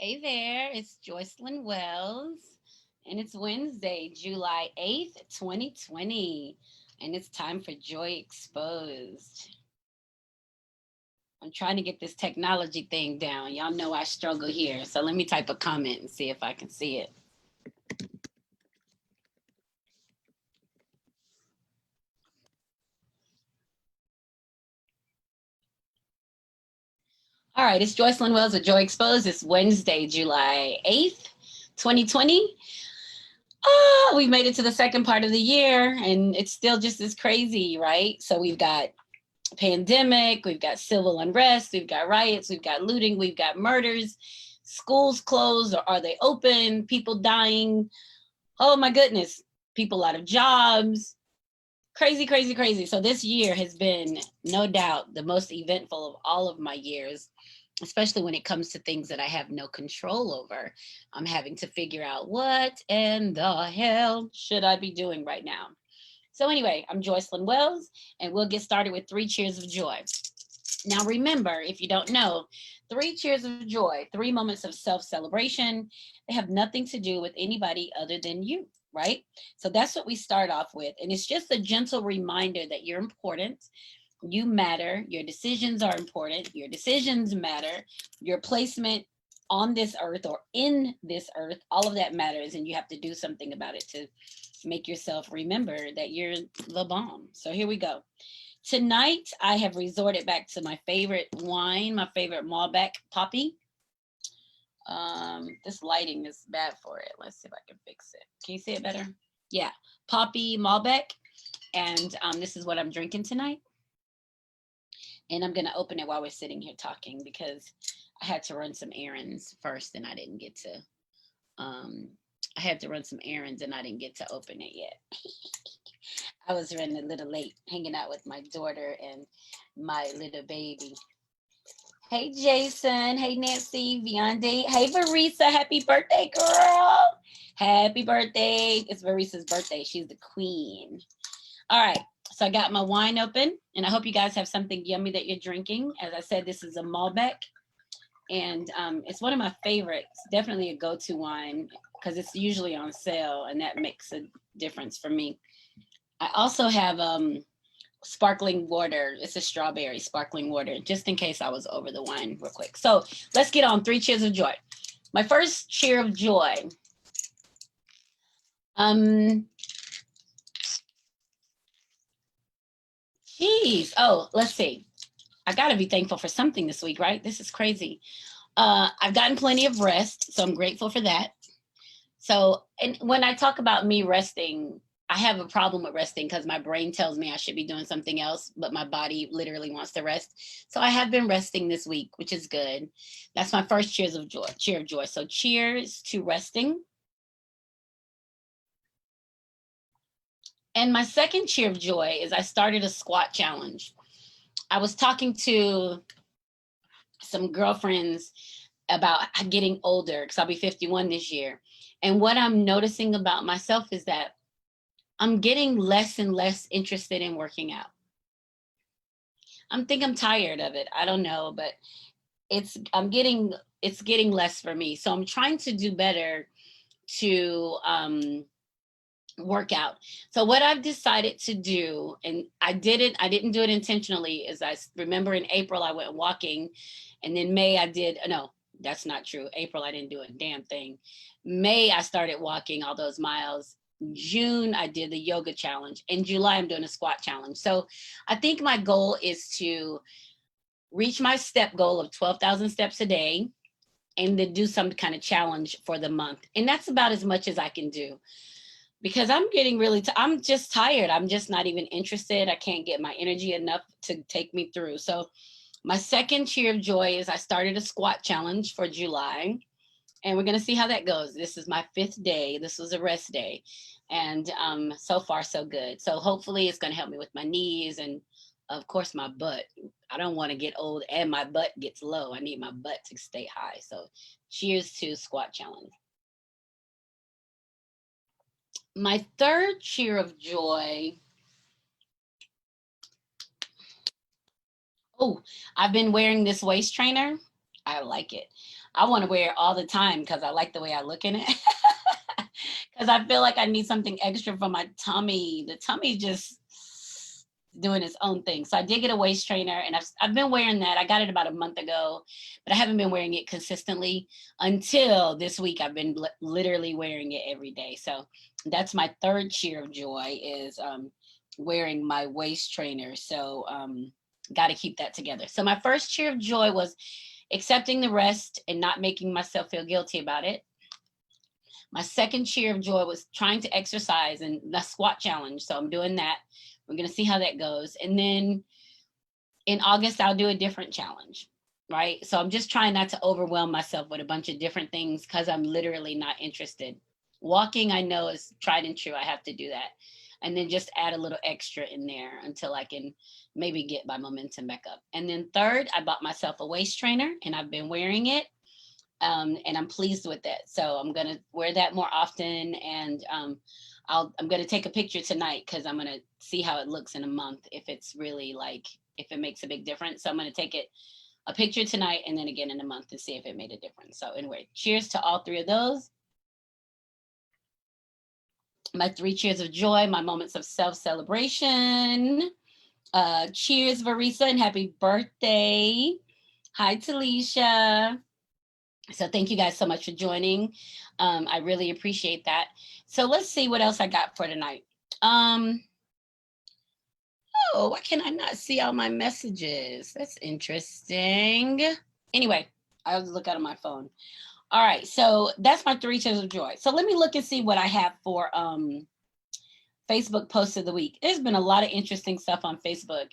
Hey there, it's Joycelyn Wells, and it's Wednesday, July 8th, 2020, and it's time for Joy Exposed. I'm trying to get this technology thing down. Y'all know I struggle here, so let me type a comment and see if I can see it. All right, it's Joycelyn Wells with Joy Exposed. It's Wednesday, July 8th, 2020. Oh, we made it to the second part of the year, and it's still just as crazy, right? So we've got pandemic, we've got civil unrest, we've got riots, we've got looting, we've got murders, schools closed or are they open, people dying. Oh my goodness, people out of jobs. Crazy, crazy, crazy. So this year has been no doubt the most eventful of all of my years, especially when it comes to things that I have no control over. I'm having to figure out what in the hell should I be doing right now. So anyway, I'm Joycelyn Wells, and we'll get started with 3 cheers of joy. Now, remember, if you don't know, 3 cheers of joy, 3 moments of self celebration, they have nothing to do with anybody other than you, right? So that's what we start off with. And it's just a gentle reminder that you're important. You matter. Your decisions are important. Your decisions matter. Your placement on this earth or in this earth, all of that matters. And you have to do something about it to make yourself remember that you're the bomb. So here we go. Tonight, I have resorted back to my favorite wine, my favorite Malbec Poppy. This lighting is bad for it. Let's see if I can fix it. Can you see it better? Yeah, Poppy Malbec. And this is what I'm drinking tonight. And I'm going to open it while we're sitting here talking because I had to run some errands first and I didn't get to. I had to run some errands and I didn't get to open it yet. I was running a little late, hanging out with my daughter and my little baby. Hey, Jason. Hey, Nancy, Viande. Hey, Varisa. Happy birthday, girl. Happy birthday. It's Varisa's birthday. She's the queen. All right. So I got my wine open, and I hope you guys have something yummy that you're drinking. As I said, this is a Malbec, and it's one of my favorites. Definitely a go-to wine because it's usually on sale, and that makes a difference for me. I also have sparkling water. It's a strawberry sparkling water, just in case I was over the wine real quick. So let's get on 3 cheers of joy. My first cheer of joy. Let's see. I got to be thankful for something this week, right? This is crazy. I've gotten plenty of rest, so I'm grateful for that. So, and when I talk about me resting, I have a problem with resting because my brain tells me I should be doing something else, but my body literally wants to rest. So I have been resting this week, which is good. That's my first cheers of joy, cheer of joy. So cheers to resting. And my second cheer of joy is I started a squat challenge. I was talking to some girlfriends about getting older because I'll be 51 this year. And what I'm noticing about myself is that I'm getting less and less interested in working out. I'm tired of it. I don't know, but it's getting less for me. So I'm trying to do better to work out. So what I've decided to do, and I didn't do it intentionally, is I remember in April I went walking, and then May I did no, that's not true. April I didn't do a damn thing. May I started walking all those miles. June, I did the yoga challenge. In July, I'm doing a squat challenge. So I think my goal is to reach my step goal of 12,000 steps a day and then do some kind of challenge for the month. And that's about as much as I can do because I'm getting really, I'm just tired. I'm just not even interested. I can't get my energy enough to take me through. So my second cheer of joy is I started a squat challenge for July. And we're going to see how that goes. This is my 5th day. This was a rest day. And so far, so good. So hopefully it's going to help me with my knees and, of course, my butt. I don't want to get old and my butt gets low. I need my butt to stay high. So cheers to squat challenge. My third cheer of joy. Oh, I've been wearing this waist trainer. I like it. I want to wear it all the time because I like the way I look in it. Because I feel like I need something extra for my tummy. The tummy just doing its own thing. So I did get a waist trainer, and I've been wearing that. I got it about a month ago, but I haven't been wearing it consistently until this week. I've been literally wearing it every day. So that's my third cheer of joy is wearing my waist trainer. So got to keep that together. So my first cheer of joy was accepting the rest and not making myself feel guilty about it. My second cheer of joy was trying to exercise and the squat challenge. So I'm doing that. We're going to see how that goes. And then in August, I'll do a different challenge, right? So I'm just trying not to overwhelm myself with a bunch of different things because I'm literally not interested. Walking, I know, is tried and true. I have to do that. And then just add a little extra in there until I can maybe get my momentum back up. And then third, I bought myself a waist trainer and I've been wearing it. And I'm pleased with it. So I'm gonna wear that more often, and I'm gonna take a picture tonight because I'm gonna see how it looks in a month if it's really like if it makes a big difference. So I'm gonna take a picture tonight and then again in a month to see if it made a difference. So anyway, cheers to all three of those. My three cheers of joy, my moments of self-celebration. Cheers, Varisa, and happy birthday. Hi, Talisha. So thank you guys so much for joining. I really appreciate that. So let's see what else I got for tonight. Oh, why can I not see all my messages? That's interesting. Anyway, I have to look out on my phone. All right, so that's my three cheers of joy. So let me look and see what I have for Facebook post of the week. There's been a lot of interesting stuff on Facebook,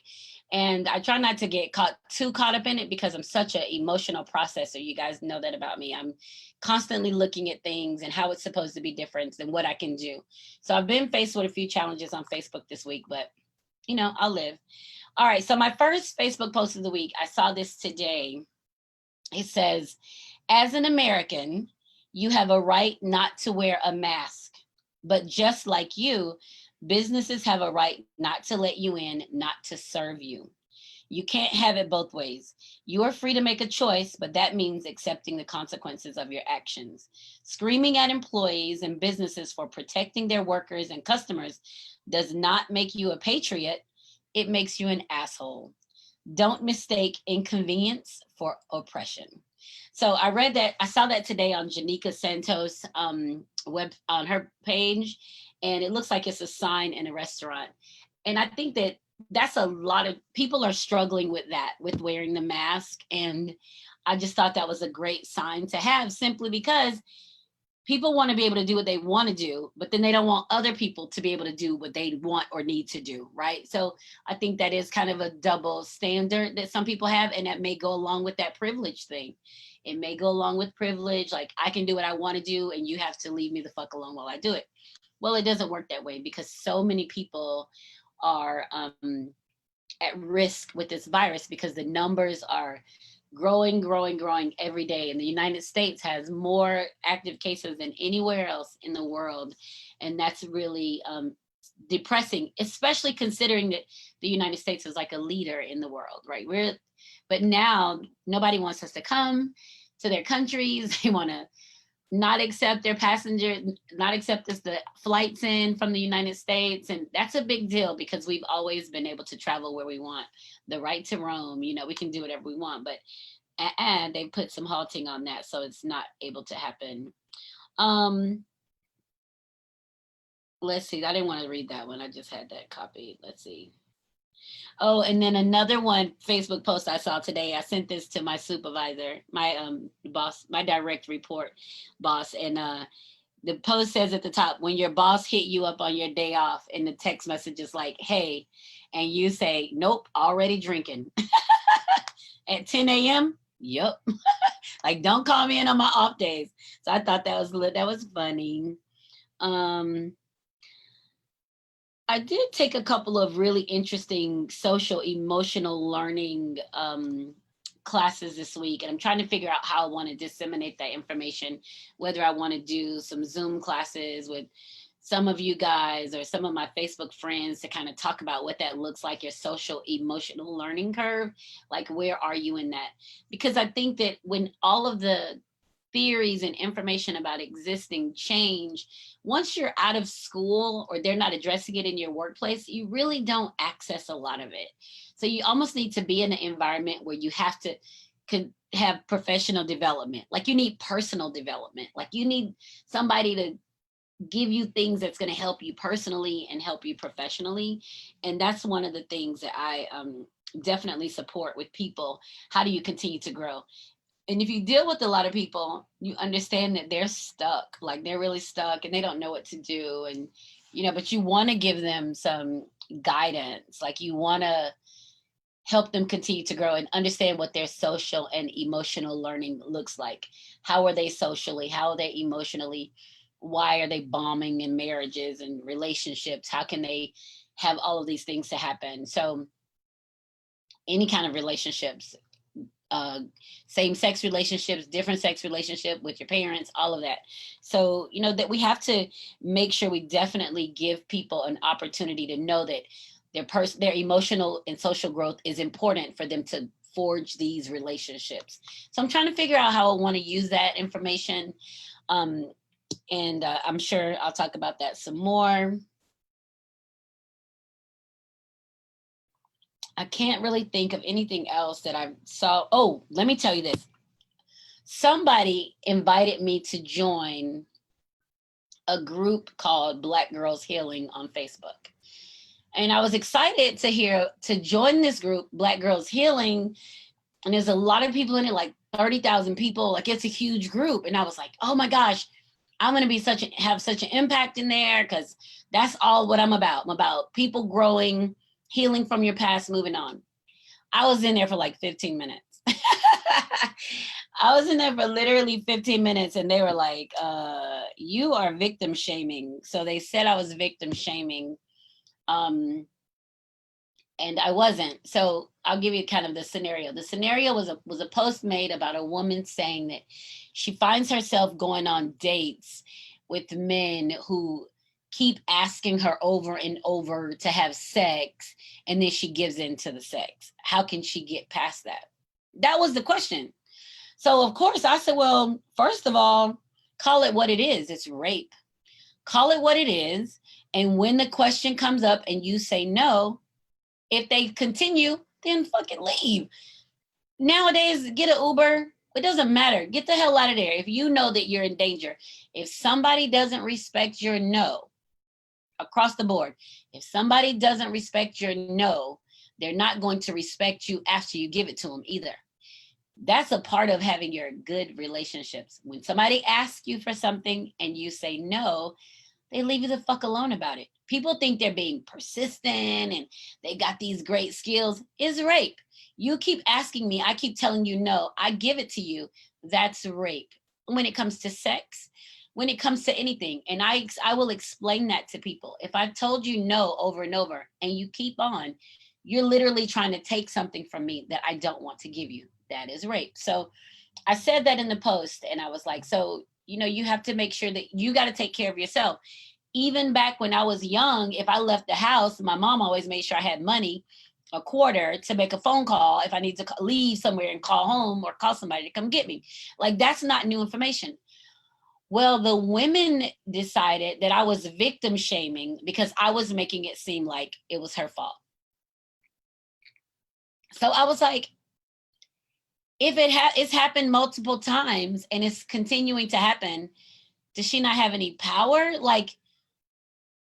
and I try not to get too caught up in it because I'm such an emotional processor. You guys know that about me. I'm constantly looking at things and how it's supposed to be different and what I can do. So I've been faced with a few challenges on Facebook this week, but I'll live. All right, so my first Facebook post of the week, I saw this today. It says, as an American, you have a right not to wear a mask, but just like you, businesses have a right not to let you in, not to serve you. You can't have it both ways. You are free to make a choice, but that means accepting the consequences of your actions. Screaming at employees and businesses for protecting their workers and customers does not make you a patriot. It makes you an asshole. Don't mistake inconvenience for oppression. So I read that, I saw that today on Janika Santos web on her page, and it looks like it's a sign in a restaurant. And I think that that's a lot of people are struggling with that, with wearing the mask. And I just thought that was a great sign to have, simply because people want to be able to do what they want to do, but then they don't want other people to be able to do what they want or need to do, right? So I think that is kind of a double standard that some people have, and that may go along with that privilege thing. It may go along with privilege, like I can do what I want to do and you have to leave me the fuck alone while I do it. Well, it doesn't work that way because so many people are at risk with this virus because the numbers are growing every day. And the United States has more active cases than anywhere else in the world. And that's really depressing, especially considering that the United States is like a leader in the world, right? But now nobody wants us to come to their countries. They want to not accept their passengers, not accept us the flights in from the United States. And that's a big deal because we've always been able to travel where we want. The right to roam, we can do whatever we want, but they put some halting on that, so it's not able to happen. Let's see, I didn't want to read that one. I just had that copy. Let's see. Oh, and then another one Facebook post I saw today. I sent this to my supervisor, my boss, my direct report boss, and the post says at the top, when your boss hit you up on your day off, and the text message is like, hey, and you say, nope, already drinking at 10 a.m. Yep. Like, don't call me in on my off days. So I thought that was funny. I did take a couple of really interesting social emotional learning classes this week, and I'm trying to figure out how I want to disseminate that information, whether I want to do some Zoom classes with some of you guys or some of my Facebook friends to kind of talk about what that looks like, your social emotional learning curve. Like, where are you in that? Because I think that when all of the theories and information about existing change, once you're out of school or they're not addressing it in your workplace, you really don't access a lot of it. So you almost need to be in an environment where you have to have professional development. Like, you need personal development. Like, you need somebody to give you things that's going to help you personally and help you professionally. And that's one of the things that I definitely support with people. How do you continue to grow? And if you deal with a lot of people, you understand that they're stuck, like they're really stuck and they don't know what to do. And, you know, but you want to give them some guidance. Like, you want to help them continue to grow and understand what their social and emotional learning looks like. How are they socially? How are they emotionally? Why are they bombing in marriages and relationships? How can they have all of these things to happen? So any kind of relationships, same-sex relationships, different sex relationship with your parents, all of that. So, you know, that we have to make sure we definitely give people an opportunity to know that their emotional and social growth is important for them to forge these relationships. So I'm trying to figure out how I want to use that information. And I'm sure I'll talk about that some more. I can't really think of anything else that I saw. Oh, let me tell you this. Somebody invited me to join a group called Black Girls Healing on Facebook. And I was excited to join this group, Black Girls Healing. And there's a lot of people in it, like 30,000 people. Like, it's a huge group. And I was like, oh my gosh, I'm going to have such an impact in there, because that's all what I'm about. I'm about people growing, healing from your past, moving on. I was in there for like 15 minutes. I was in there for literally 15 minutes and they were like, you are victim shaming. So they said I was victim shaming. And I wasn't. So I'll give you kind of the scenario. The scenario was a post made about a woman saying that she finds herself going on dates with men who keep asking her over and over to have sex, and then she gives in to the sex. How can she get past that? That was the question. So of course I said, well, first of all, call it what it is. It's rape. Call it what it is. And when the question comes up and you say no, if they continue, then fucking leave. Nowadays, get an Uber. It doesn't matter. Get the hell out of there if you know that you're in danger. If somebody doesn't respect your no, across the board, if somebody doesn't respect your no, they're not going to respect you after you give it to them either. That's a part of having your good relationships. When somebody asks you for something and you say no, they leave you the fuck alone about it. People think they're being persistent and they got these great skills. It's rape. You keep asking me, I keep telling you no, I give it to you. That's rape. When it comes to sex, when it comes to anything. And I will explain that to people. If I've told you no over and over and you keep on, you're literally trying to take something from me that I don't want to give you. That is rape. So I said that in the post and I was like, so, you know, you have to make sure that you got to take care of yourself. Even back when I was young, if I left the house, my mom always made sure I had money, a quarter, to make a phone call if I need to leave somewhere and call home or call somebody to come get me. Like, that's not new information. Well, the women decided that I was victim shaming because I was making it seem like it was her fault. So I was like, if it's happened multiple times and it's continuing to happen, does she not have any power? Like,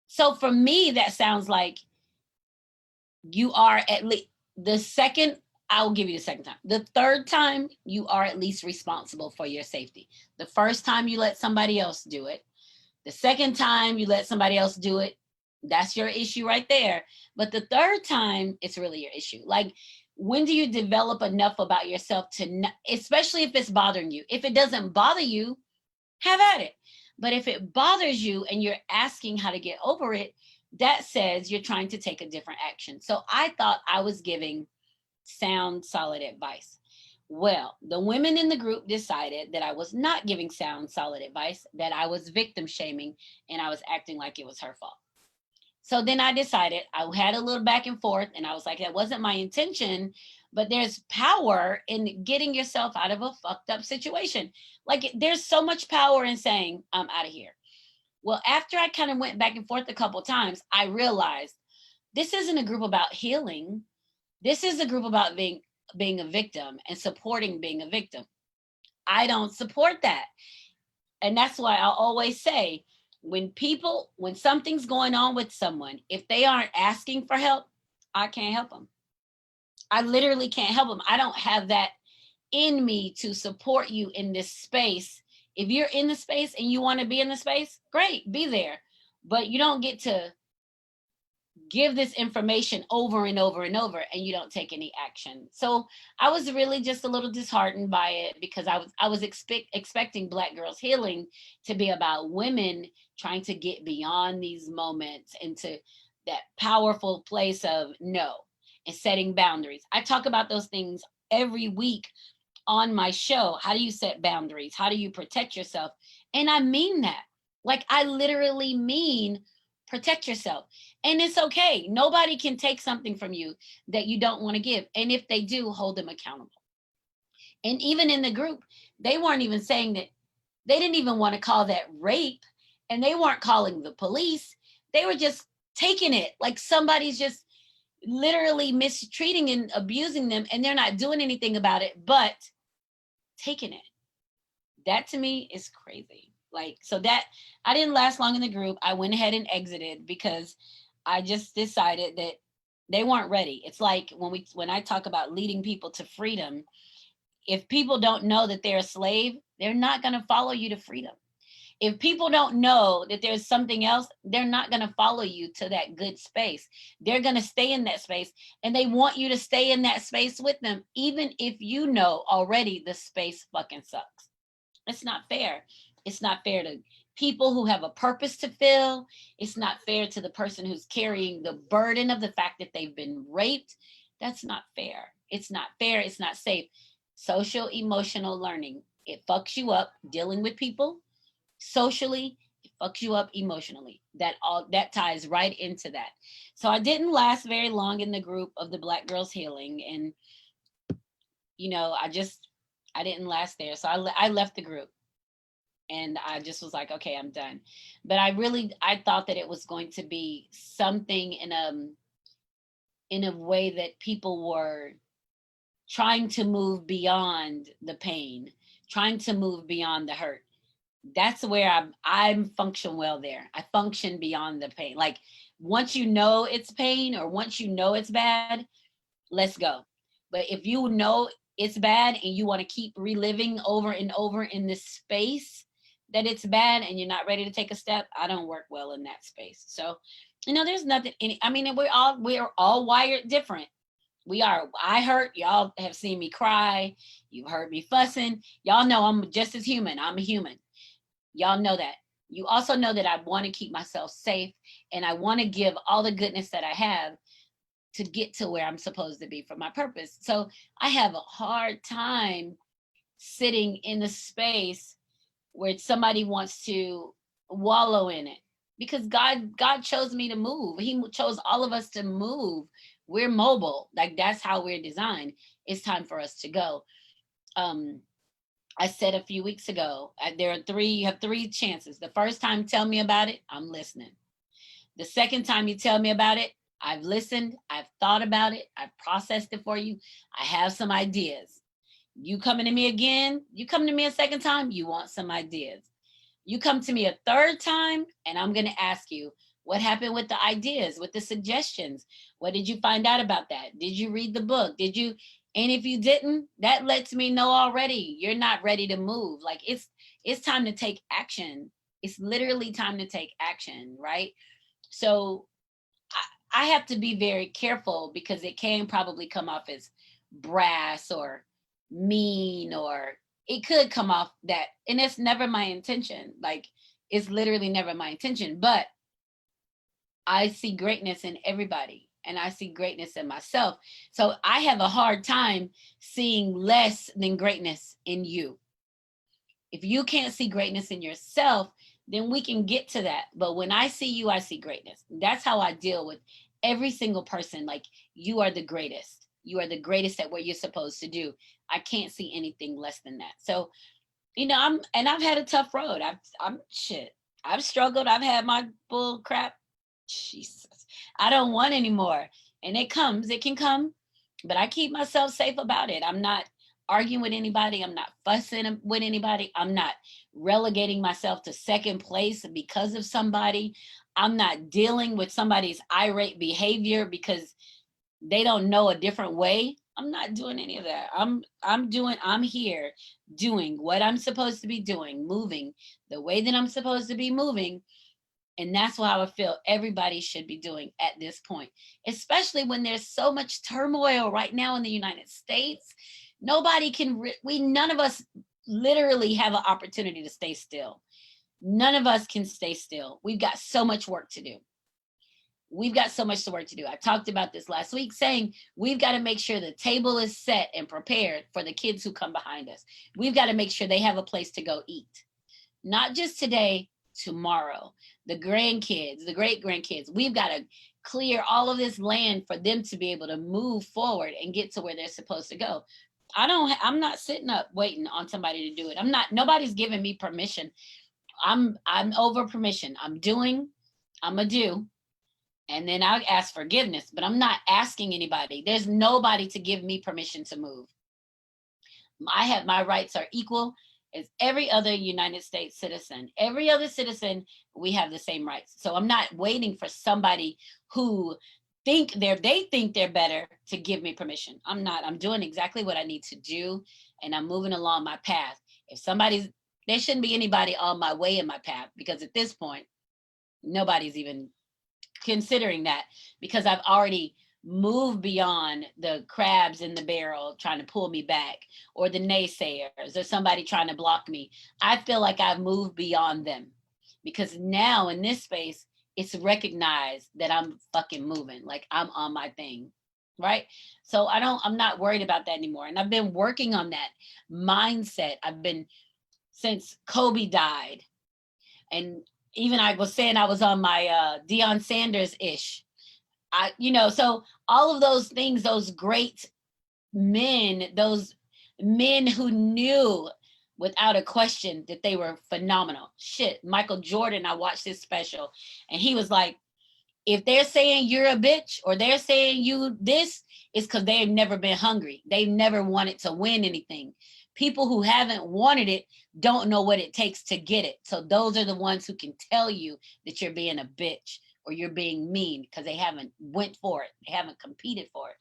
so for me, that sounds like you are at least the second. I'll give you the second time. The third time, you are at least responsible for your safety. The first time you let somebody else do it. The second time you let somebody else do it, that's your issue right there. But the third time, it's really your issue. Like, when do you develop enough about yourself to, especially if it's bothering you? If it doesn't bother you, have at it. But if it bothers you and you're asking how to get over it, that says you're trying to take a different action. So I thought I was giving sound, solid advice. Well, the women in the group decided that I was not giving sound, solid advice, that I was victim shaming, and I was acting like it was her fault. So then I decided, I had a little back and forth, and I was like, that wasn't my intention, but there's power in getting yourself out of a fucked up situation. Like, there's so much power in saying, I'm out of here. Well, after I kind of went back and forth a couple times, I realized this isn't a group about healing. This is a group about being a victim and supporting being a victim. I don't support that. And that's why I always say, when something's going on with someone, if they aren't asking for help, I can't help them. I literally can't help them. I don't have that in me to support you in this space. If you're in the space and you want to be in the space, great, be there. But you don't get to give this information over and over and over and you don't take any action. So I was really just a little disheartened by it, because I was expecting Black Girls Healing to be about women trying to get beyond these moments into that powerful place of no, and setting boundaries. I talk about those things every week on my show. How do you set boundaries? How do you protect yourself? And I mean that. Like, I literally mean protect yourself. And it's okay. Nobody can take something from you that you don't want to give. And if they do, hold them accountable. And even in the group, they weren't even saying that. They didn't even want to call that rape. And they weren't calling the police. They were just taking it like somebody's just literally mistreating and abusing them, and they're not doing anything about it, but taking it. That to me is crazy. Like, so that I didn't last long in the group. I went ahead and exited because I just decided that they weren't ready. It's like when I talk about leading people to freedom, if people don't know that they're a slave, they're not going to follow you to freedom. If people don't know that there's something else, they're not going to follow you to that good space. They're going to stay in that space, and they want you to stay in that space with them, even if you know already the space fucking sucks. It's not fair. It's not fair to people who have a purpose to fill. It's not fair to the person who's carrying the burden of the fact that they've been raped. That's not fair. It's not fair. It's not safe. Social emotional learning. It fucks you up dealing with people. Socially, it fucks you up emotionally. That ties right into that. So I didn't last very long in the group of the Black Girls Healing, and I didn't last there. So I left the group, and I just was like, okay, I'm done. But I thought that it was going to be something in a way that people were trying to move beyond the pain, trying to move beyond the hurt. That's where I'm function well there. I function beyond the pain. Like, once you know it's pain, or once you know it's bad, let's go. But if you know it's bad and you want to keep reliving over and over in this space that it's bad, and you're not ready to take a step, I don't work well in that space. So, there's nothing we're all wired different. We are. I hurt. Y'all have seen me cry. You've heard me fussing. Y'all know I'm just as human. I'm a human. Y'all know that. You also know that I want to keep myself safe, and I want to give all the goodness that I have to get to where I'm supposed to be for my purpose. So I have a hard time sitting in the space where somebody wants to wallow in it, because God chose me to move. He chose all of us to move. We're mobile. Like, that's how we're designed. It's time for us to go. I said a few weeks ago, you have three chances. The first time, tell me about it, I'm listening. The second time you tell me about it, I've listened, I've thought about it, I've processed it for you, I have some ideas. You coming to me again, you come to me a second time, you want some ideas. You come to me a third time, and I'm gonna ask you, what happened with the ideas, with the suggestions? What did you find out about that? Did you read the book? And if you didn't, that lets me know already you're not ready to move. Like, it's time to take action. It's literally time to take action, right? So I have to be very careful, because it can probably come off as brass or mean, or it could come off that, and it's never my intention. Like, it's literally never my intention, but I see greatness in everybody. and I see greatness in myself. So I have a hard time seeing less than greatness in you. If you can't see greatness in yourself, then we can get to that. But when I see you, I see greatness. That's how I deal with every single person. Like, you are the greatest. You are the greatest at what you're supposed to do. I can't see anything less than that. So, I've had a tough road. I've struggled. I've had my bull crap. Jesus, I don't want anymore. And it can come, but I keep myself safe about it. I'm not arguing with anybody. I'm not fussing with anybody. I'm not relegating myself to second place because of somebody. I'm not dealing with somebody's irate behavior because they don't know a different way. I'm not doing any of that. I'm here doing what I'm supposed to be doing, moving the way that I'm supposed to be moving. And that's how I feel everybody should be doing at this point, especially when there's so much turmoil right now in the United States. Nobody can, none of us literally have an opportunity to stay still. None of us can stay still. We've got so much work to do. We've got so much work to do. I talked about this last week, saying we've got to make sure the table is set and prepared for the kids who come behind us. We've got to make sure they have a place to go eat. Not just today, tomorrow. The grandkids, the great grandkids, we've got to clear all of this land for them to be able to move forward and get to where they're supposed to go. I'm not sitting up waiting on somebody to do it. Nobody's giving me permission. I'm over permission. I'm gonna do, and then I'll ask forgiveness, but I'm not asking anybody. There's nobody to give me permission to move. My rights are equal as every other United States citizen. Every other citizen, we have the same rights. So I'm not waiting for somebody who they think they're better to give me permission. I'm not. I'm doing exactly what I need to do, and I'm moving along my path. There shouldn't be anybody on my way in my path, because at this point, nobody's even considering that, because I've already moved beyond the crabs in the barrel trying to pull me back, or the naysayers, or somebody trying to block me. I feel like I've moved beyond them, because now in this space, it's recognized that I'm fucking moving, like I'm on my thing, right? So I'm not worried about that anymore. And I've been working on that mindset. Since Kobe died, and even I was saying I was on my Deion Sanders-ish. So all of those things, those great men, those men who knew without a question that they were phenomenal. Shit, Michael Jordan, I watched his special, and he was like, if they're saying you're a bitch, or they're saying you this, it's because they've never been hungry. They've never wanted to win anything. People who haven't wanted it don't know what it takes to get it. So those are the ones who can tell you that you're being a bitch or you're being mean, because they haven't went for it. They haven't competed for it.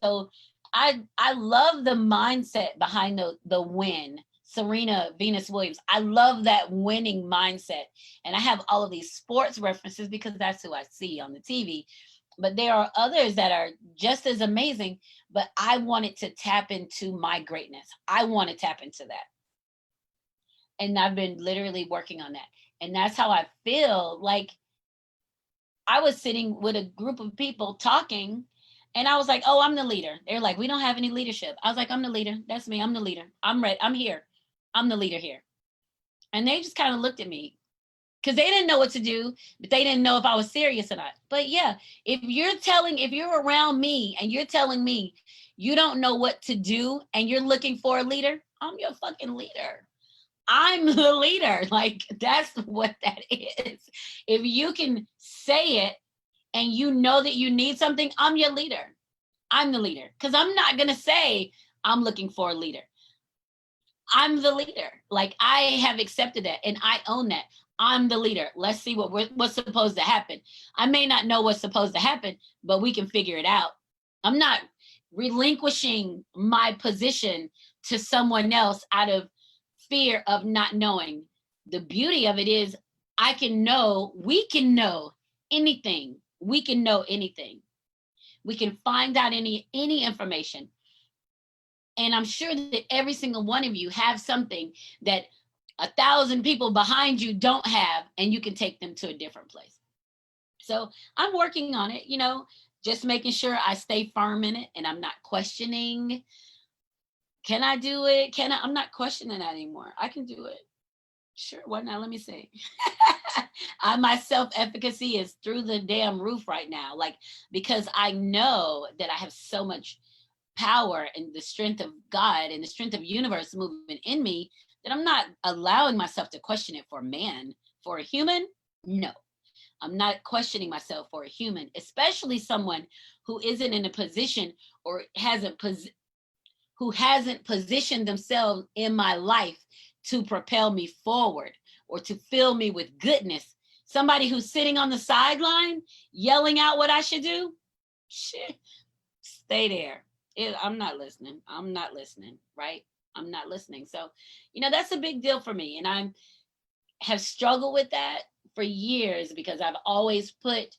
So I love the mindset behind the win. Serena Venus Williams. I love that winning mindset. And I have all of these sports references because that's who I see on the TV. But there are others that are just as amazing, but I wanted to tap into my greatness. I want to tap into that. And I've been literally working on that. And that's how I feel. Like, I was sitting with a group of people talking, and I was like, oh, I'm the leader. They're like, we don't have any leadership. I was like, I'm the leader. That's me. I'm the leader. I'm ready. I'm here. I'm the leader here. And they just kind of looked at me, because they didn't know what to do, but they didn't know if I was serious or not. But yeah, if you're around me and you're telling me you don't know what to do and you're looking for a leader, I'm your fucking leader. I'm the leader. Like, that's what that is. If you can say it and you know that you need something, I'm your leader. I'm the leader. Because I'm not going to say I'm looking for a leader. I'm the leader. Like, I have accepted that, and I own that. I'm the leader. Let's see what's supposed to happen. I may not know what's supposed to happen, but we can figure it out. I'm not relinquishing my position to someone else out of fear of not knowing. The beauty of it is we can know anything. We can know anything. We can find out any information. And I'm sure that every single one of you have something that 1,000 people behind you don't have, and you can take them to a different place. So I'm working on it. just making sure I stay firm in it and I'm not questioning, can I do it? I'm not questioning that anymore. I can do it. Sure, why not? Let me see. My self-efficacy is through the damn roof right now. Like, because I know that I have so much power and the strength of God and the strength of universe moving in me that I'm not allowing myself to question it for a man. For a human, no. I'm not questioning myself for a human, especially someone who isn't in a position or who hasn't positioned themselves in my life to propel me forward or to fill me with goodness. Somebody who's sitting on the sideline yelling out what I should do, shit, stay there. I'm not listening. I'm not listening, right? I'm not listening. So, that's a big deal for me. And I have struggled with that for years because I've always put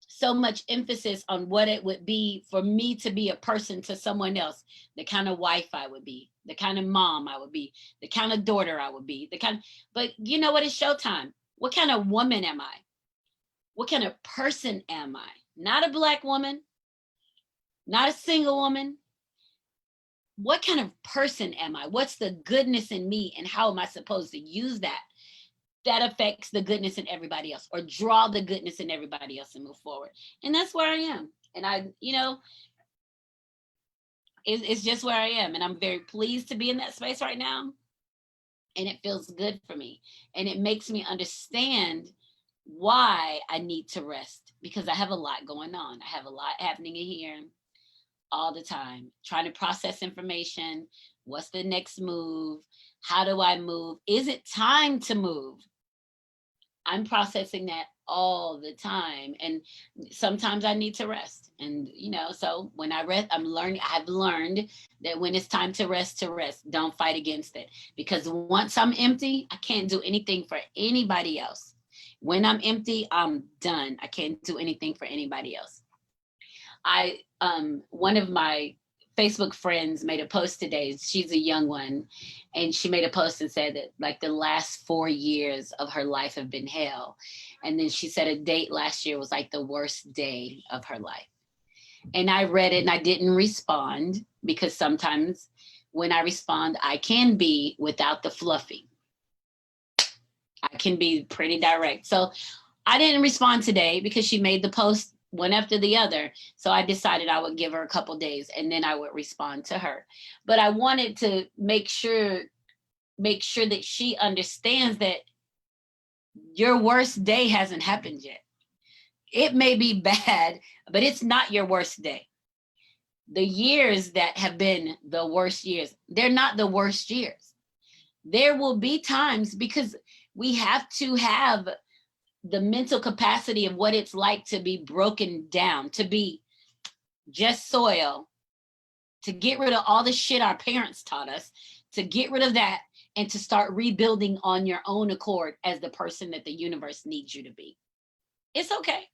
so much emphasis on what it would be for me to be a person to someone else, the kind of wife I would be, the kind of mom I would be, the kind of daughter I would be, but you know what? It's showtime. What kind of woman am I? What kind of person am I? Not a Black woman, not a single woman. What kind of person am I? What's the goodness in me and how am I supposed to use that? That affects the goodness in everybody else, or draw the goodness in everybody else and move forward. And that's where I am. And it's just where I am. And I'm very pleased to be in that space right now. And it feels good for me. And it makes me understand why I need to rest, because I have a lot going on. I have a lot happening in here all the time, trying to process information. What's the next move? How do I move? Is it time to move? I'm processing that all the time. And sometimes I need to rest. And, so when I rest, I've learned that when it's time to rest, don't fight against it. Because once I'm empty, I can't do anything for anybody else. When I'm empty, I'm done. I can't do anything for anybody else. One of my Facebook friends made a post today. She's a young one. And she made a post and said that like the last 4 years of her life have been hell. And then she said a date last year was like the worst day of her life. And I read it and I didn't respond, because sometimes when I respond, I can be without the fluffy. I can be pretty direct. So I didn't respond today because she made the post one after the other. So I decided I would give her a couple days and then I would respond to her. But I wanted to make sure that she understands that your worst day hasn't happened yet. It may be bad, but it's not your worst day. The years that have been the worst years, they're not the worst years. There will be times, because we have to have the mental capacity of what it's like to be broken down, to be just soil, to get rid of all the shit our parents taught us, to get rid of that and to start rebuilding on your own accord as the person that the universe needs you to be. It's okay.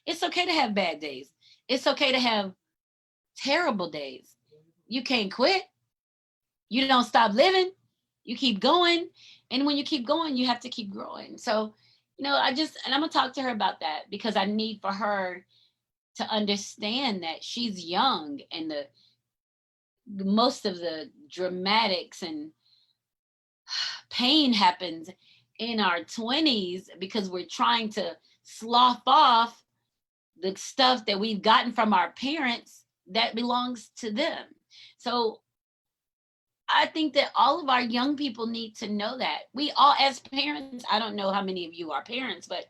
It's okay to have bad days. It's okay to have terrible days. You can't quit. You don't stop living. You keep going. And when you keep going, you have to keep growing. So, and I'm going to talk to her about that, because I need for her to understand that she's young, and most of the dramatics and pain happens in our 20s because we're trying to slough off the stuff that we've gotten from our parents that belongs to them. So I think that all of our young people need to know that. We all, as parents, I don't know how many of you are parents, but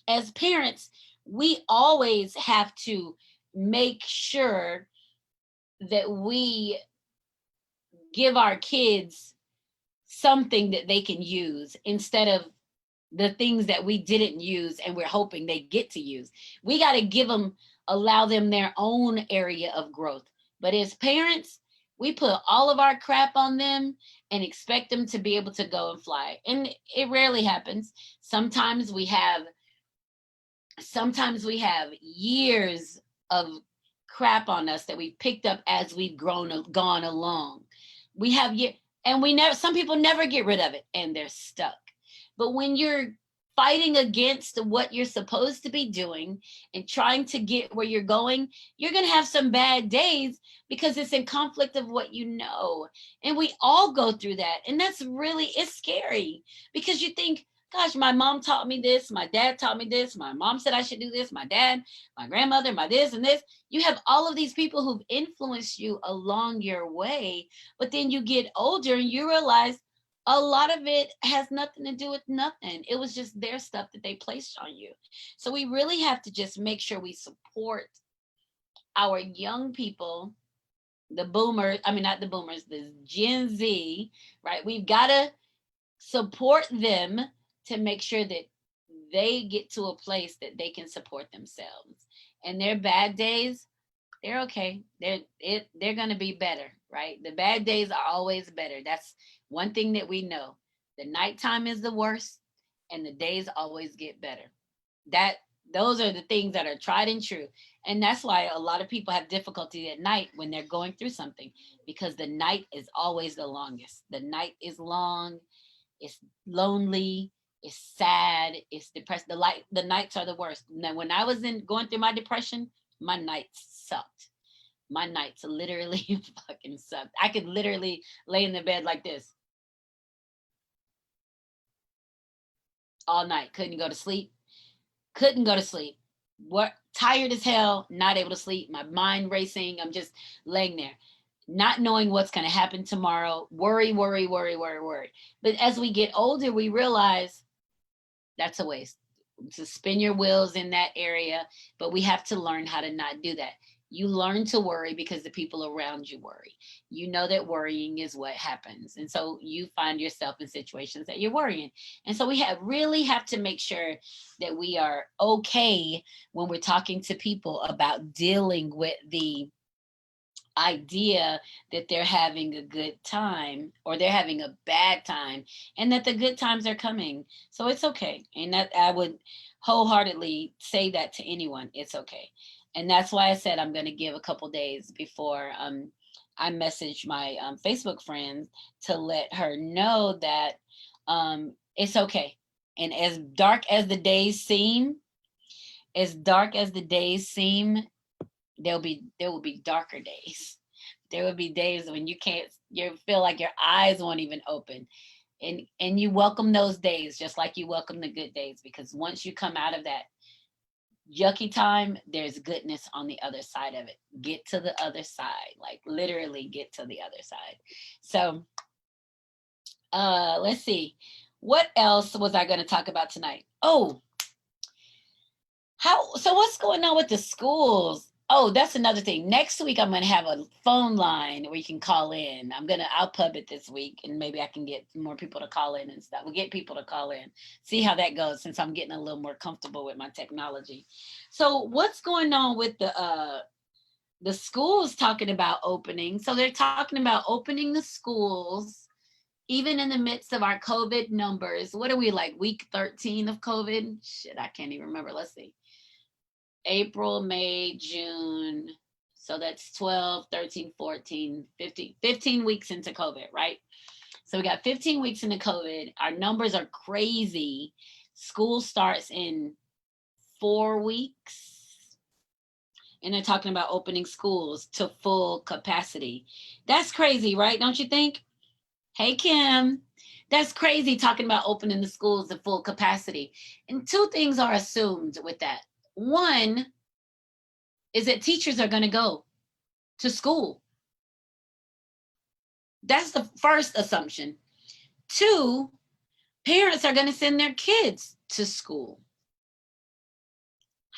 as parents, we always have to make sure that we give our kids something that they can use instead of the things that we didn't use and we're hoping they get to use. We got to allow them their own area of growth. But as parents, we put all of our crap on them and expect them to be able to go and fly. And it rarely happens. Sometimes we have years of crap on us that we've picked up as we've gone along. We have some people never get rid of it and they're stuck. But when you're fighting against what you're supposed to be doing and trying to get where you're going, you're going to have some bad days because it's in conflict of what you know. And we all go through that. And that's really, it's scary because you think, gosh, my mom taught me this. My dad taught me this. My mom said I should do this. My dad, my grandmother, my this and this. You have all of these people who've influenced you along your way. But then you get older and you realize a lot of it has nothing to do with nothing. It was just their stuff that they placed on you. So we really have to just make sure we support our young people, the boomers, I mean, not the boomers, the Gen Z, right? We've got to support them to make sure that they get to a place that they can support themselves. And their bad days, they're okay. They're going to be better, right? The bad days are always better. That's one thing that we know. The nighttime is the worst and the days always get better. Those are the things that are tried and true. And that's why a lot of people have difficulty at night when they're going through something, because the night is always the longest. The night is long, it's lonely, it's sad, it's depressed. The nights are the worst. Now, when I was going through my depression, my nights sucked. My nights literally fucking sucked. I could literally lay in the bed like this all night. Couldn't go to sleep. What, tired as hell, not able to sleep. My mind racing. I'm just laying there, not knowing what's going to happen tomorrow. Worry. But as we get older, we realize that's a waste. To spin your wheels in that area, but we have to learn how to not do that. You learn to worry because the people around you worry. You know that worrying is what happens. And so you find yourself in situations that you're worrying. And so we really have to make sure that we are okay when we're talking to people about dealing with the idea that they're having a good time or they're having a bad time, and that the good times are coming. So it's okay. And that I would wholeheartedly say that to anyone. It's okay. And that's why I said I'm going to give a couple days before I message my Facebook friends to let her know that it's okay. And as dark as the days seem, there will be darker days. There will be days when you feel like your eyes won't even open. And you welcome those days just like you welcome the good days, because once you come out of that yucky time, there's goodness on the other side of it. Get to the other side, like literally get to the other side. So let's see. What else was I going to talk about tonight? So what's going on with the schools? Oh, that's another thing. Next week, I'm going to have a phone line where you can call in. I'll pub it this week, and maybe I can get more people to call in and stuff. We'll get people to call in, see how that goes, since I'm getting a little more comfortable with my technology. So what's going on with the schools talking about opening? So they're talking about opening the schools, even in the midst of our COVID numbers. What are we, like week 13 of COVID? Shit, I can't even remember. Let's see. April, May, June. So that's 12, 13, 14, 15 weeks into COVID, right? So we got 15 weeks into COVID. Our numbers are crazy. School starts in 4 weeks. And they're talking about opening schools to full capacity. That's crazy, right? Don't you think? Hey, Kim. That's crazy, talking about opening the schools to full capacity. And two things are assumed with that. One is that teachers are going to go to school. That's the first assumption. Two, parents are going to send their kids to school.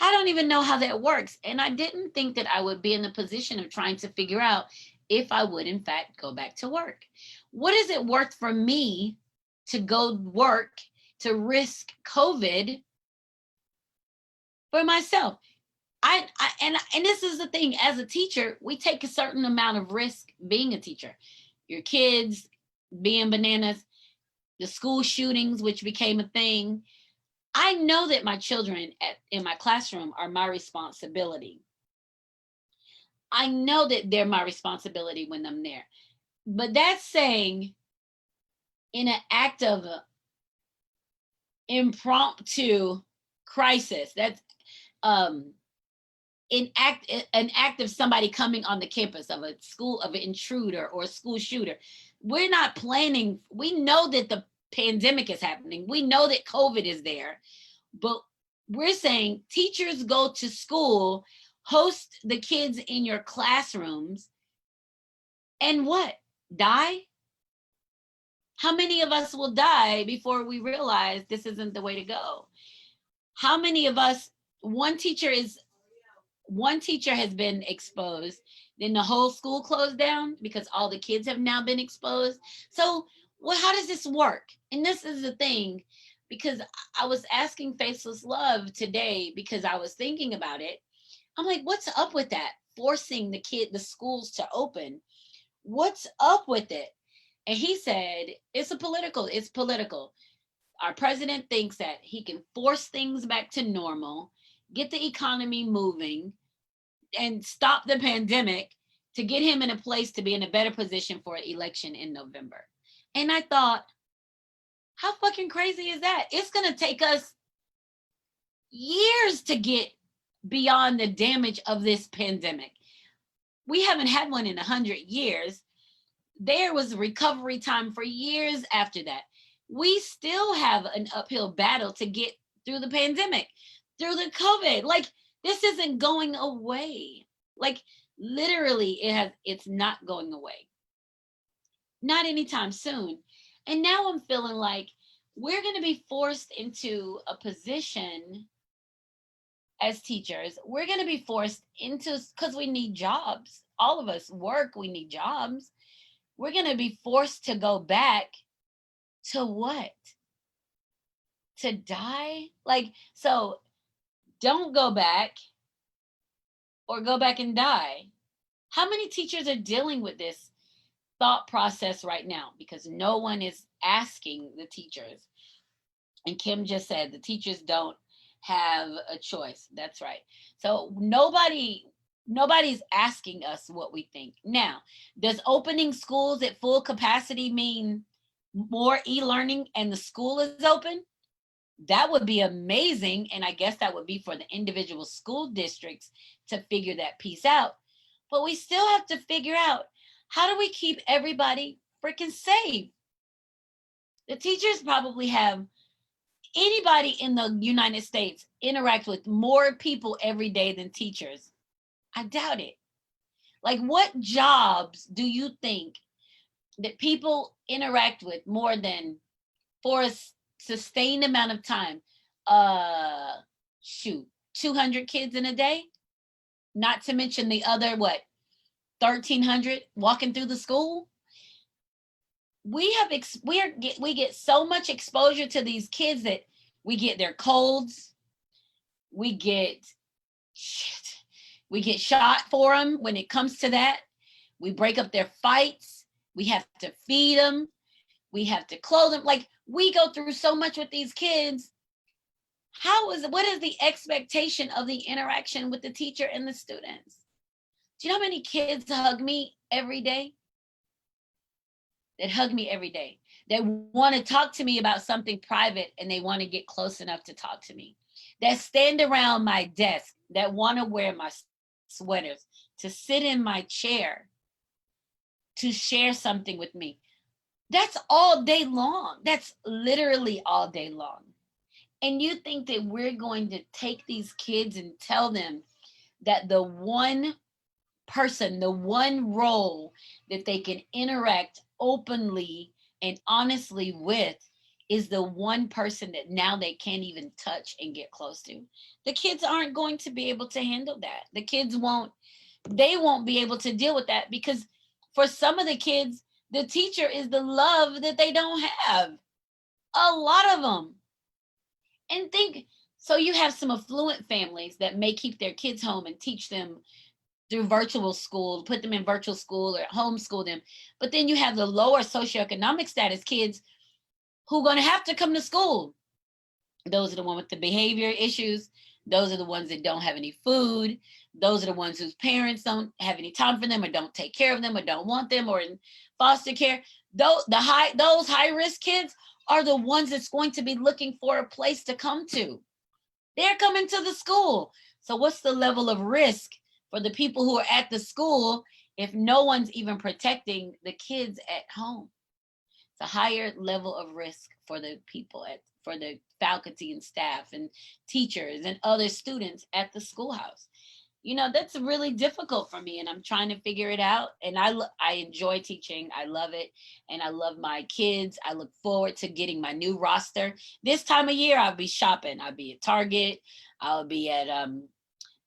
I don't even know how that works. And I didn't think that I would be in the position of trying to figure out if I would, in fact, go back to work. What is it worth for me to go work, to risk COVID for myself? And this is the thing, as a teacher, we take a certain amount of risk being a teacher. Your kids being bananas, the school shootings, which became a thing. I know that my children in my classroom are my responsibility. I know that they're my responsibility when I'm there. But that's saying, in an act of impromptu crisis. That's um, an act of somebody coming on the campus of a school, of an intruder or a school shooter. We're not planning. We know that the pandemic is happening. We know that COVID is there, but we're saying teachers go to school, host the kids in your classrooms, and what? Die? How many of us will die before we realize this isn't the way to go? How many of us, one teacher has been exposed, then the whole school closed down because all the kids have now been exposed. So, well, how does this work? And this is the thing, because I was asking Faceless Love today because I was thinking about it. I'm like, what's up with that? Forcing the schools to open. What's up with it? And he said, it's political. Our president thinks that he can force things back to normal, get the economy moving, and stop the pandemic to get him in a place to be in a better position for an election in November. And I thought, how fucking crazy is that? It's going to take us years to get beyond the damage of this pandemic. We haven't had one in 100 years. There was recovery time for years after that. We still have an uphill battle to get through the pandemic, through the COVID. Like, this isn't going away. Like, literally, it's not going away. Not anytime soon. And now I'm feeling like we're going to be forced into a position as teachers. We're going to be forced into, because we need jobs. All of us work, we need jobs. We're going to be forced to go back to what? To die? Like, so don't go back or go back and die. How many teachers are dealing with this thought process right now? Because no one is asking the teachers. And Kim just said the teachers don't have a choice. That's right. So nobody's asking us what we think. Now, does opening schools at full capacity mean more e-learning and the school is open? That would be amazing. And I guess that would be for the individual school districts to figure that piece out. But we still have to figure out, how do we keep everybody freaking safe? The teachers probably have, anybody in the United States interact with more people every day than teachers. I doubt it. Like, what jobs do you think that people interact with more than, for a sustained amount of time? 200 kids in a day? Not to mention the other, 1,300 walking through the school? We get so much exposure to these kids that we get their colds. We get shot for them when it comes to that. We break up their fights. We have to feed them. We have to clothe them. Like, we go through so much with these kids. What is the expectation of the interaction with the teacher and the students? Do you know how many kids hug me every day? That hug me every day, that want to talk to me about something private and they want to get close enough to talk to me, that stand around my desk, that want to wear my sweaters, to sit in my chair, to share something with me. That's all day long. That's literally all day long. And you think that we're going to take these kids and tell them that the one person, the one role that they can interact openly and honestly with is the one person that now they can't even touch and get close to? The kids aren't going to be able to handle that. The kids won't be able to deal with that, because for some of the kids, the teacher is the love that they don't have. A lot of them. And so you have some affluent families that may keep their kids home and teach them through virtual school, put them in virtual school or homeschool them. But then you have the lower socioeconomic status kids who are going to have to come to school. Those are the ones with the behavior issues. Those are the ones that don't have any food. Those are the ones whose parents don't have any time for them, or don't take care of them, or don't want them, or in foster care. Those high risk kids are the ones that's going to be looking for a place to come to. They're coming to the school. So what's the level of risk for the people who are at the school if no one's even protecting the kids at home? It's a higher level of risk for the people for the faculty and staff and teachers and other students at the schoolhouse. That's really difficult for me, and I'm trying to figure it out. And I enjoy teaching. I love it. And I love my kids. I look forward to getting my new roster. This time of year, I'll be shopping. I'll be at Target. I'll be at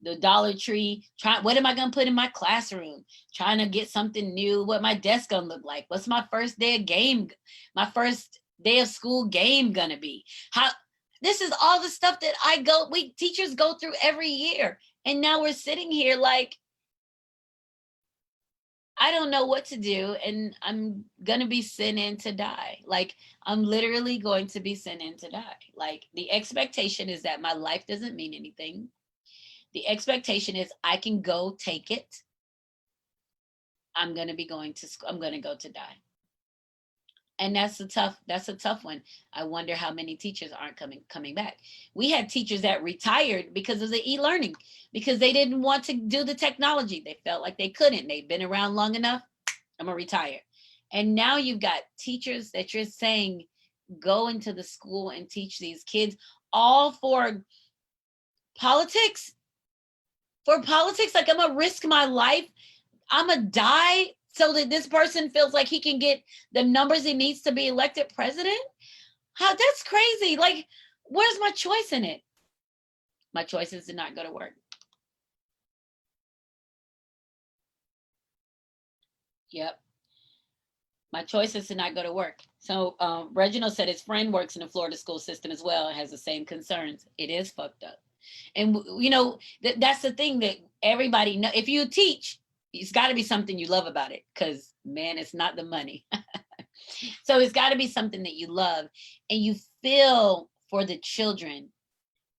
the Dollar Tree. What am I going to put in my classroom? Trying to get something new. What my desk going to look like? What's my first day of school game going to be? This is all the stuff that we teachers go through every year. And now we're sitting here like, I don't know what to do. And I'm going to be sent in to die. Like, I'm literally going to be sent in to die. Like, the expectation is that my life doesn't mean anything. The expectation is I can go take it. I'm going to be going to school. I'm going to go to die. And that's a tough one. I wonder how many teachers aren't coming back. We had teachers that retired because of the e-learning, because they didn't want to do the technology. They felt like they couldn't. They've been around long enough. I'm going to retire. And now you've got teachers that you're saying, go into the school and teach these kids, all for politics. For politics, like, I'm going to risk my life. I'm going to die so that this person feels like he can get the numbers he needs to be elected president? That's crazy. Like, where's my choice in it? My choice is to not go to work. Yep. My choice is to not go to work. So Reginald said his friend works in the Florida school system as well and has the same concerns. It is fucked up. And, that's the thing that everybody know. If you teach, it's got to be something you love about it, because, man, it's not the money. So it's got to be something that you love and you feel for the children.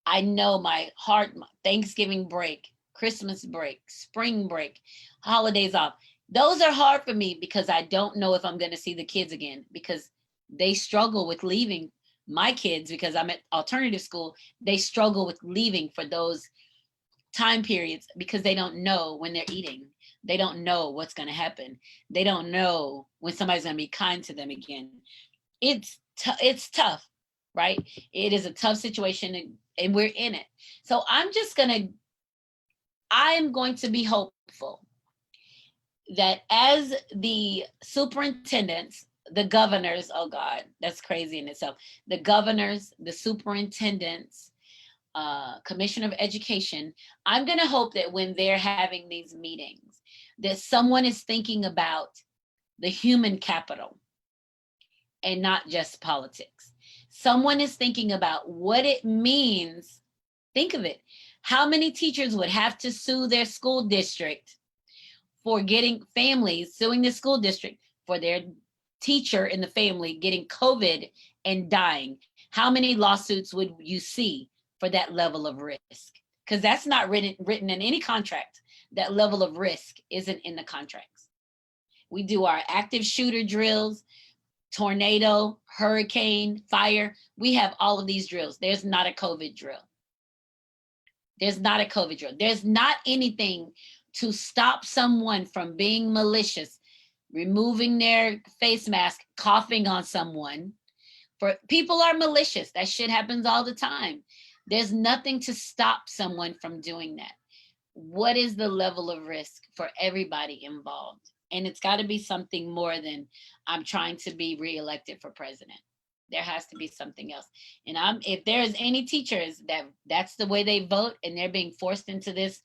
I know my heart, Thanksgiving break, Christmas break, spring break, holidays off. Those are hard for me because I don't know if I'm going to see the kids again, because they struggle with leaving. My kids, because I'm at alternative school, they struggle with leaving for those time periods because they don't know when they're eating. They don't know what's going to happen. They don't know when somebody's going to be kind to them again. It's tough, right? It is a tough situation, and we're in it. So I'm going to be hopeful that as the superintendents, the governors, oh God, that's crazy in itself. The governors, the superintendents, Commissioner of Education, I'm going to hope that when they're having these meetings, that someone is thinking about the human capital and not just politics. Someone is thinking about what it means. Think of it. How many teachers would have to sue their school district for getting families suing the school district for their teacher in the family getting COVID and dying? How many lawsuits would you see for that level of risk? Because that's not written in any contract. That level of risk isn't in the contracts. We do our active shooter drills, tornado, hurricane, fire. We have all of these drills. There's not a COVID drill. There's not a COVID drill. There's not anything to stop someone from being malicious, removing their face mask, coughing on someone. People are malicious. That shit happens all the time. There's nothing to stop someone from doing that. What is the level of risk for everybody involved? And it's got to be something more than I'm trying to be reelected for president. There has to be something else. And if there's any teachers that's the way they vote and they're being forced into this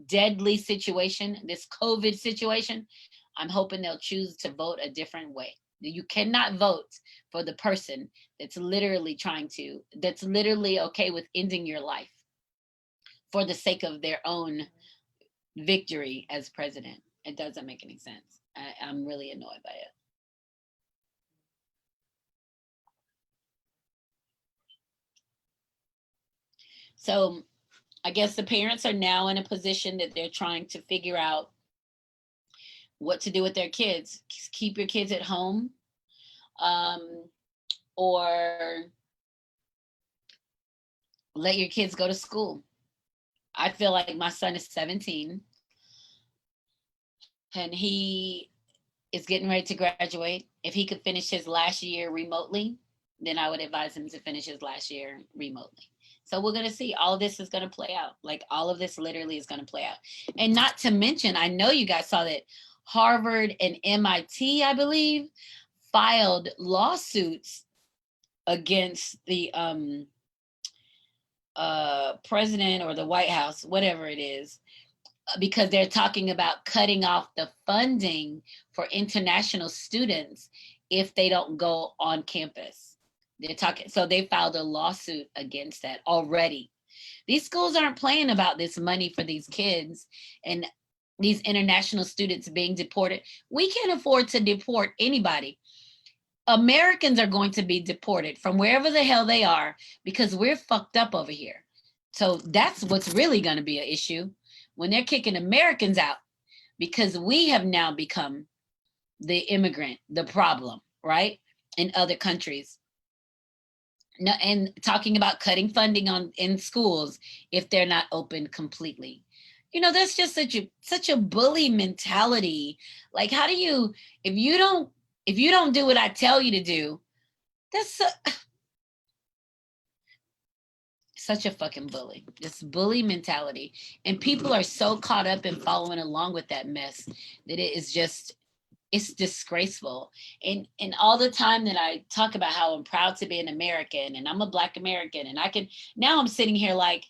deadly situation, this COVID situation, I'm hoping they'll choose to vote a different way. You cannot vote for the person that's literally okay with ending your life for the sake of their own victory as president. It doesn't make any sense. I'm really annoyed by it. So I guess the parents are now in a position that they're trying to figure out what to do with their kids. Keep your kids at home. or let your kids go to school. I feel like my son is 17 and he is getting ready to graduate. If he could finish his last year remotely, then I would advise him to finish his last year remotely. So we're going to see. All of this is going to play out. Like all of this literally is going to play out. And not to mention, I know you guys saw that Harvard and MIT, I believe, filed lawsuits against the president or the White House, whatever it is, because they're talking about cutting off the funding for international students if they don't go on campus. They're talking, so they filed a lawsuit against that already. These schools aren't playing about this money for these kids and these international students being deported. We can't afford to deport anybody. Americans are going to be deported from wherever the hell they are because we're fucked up over here. So that's what's really going to be an issue when they're kicking Americans out, because we have now become the immigrant, the problem, right? In other countries. No, and talking about cutting funding in schools if they're not open completely. You know, that's just such a bully mentality. Like, how do you, if you don't do what I tell you to do, that's such a fucking bully. This bully mentality. And people are so caught up in following along with that mess that it is just, it's disgraceful. And all the time that I talk about how I'm proud to be an American and I'm a Black American, and now I'm sitting here like,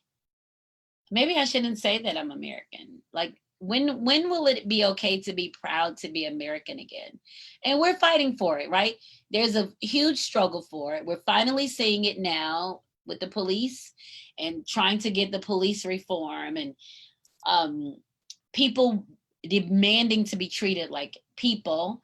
maybe I shouldn't say that I'm American. Like, when will it be okay to be proud to be American again? And we're fighting for it, right? There's a huge struggle for it. We're finally seeing it now with the police and trying to get the police reform, and people demanding to be treated like people,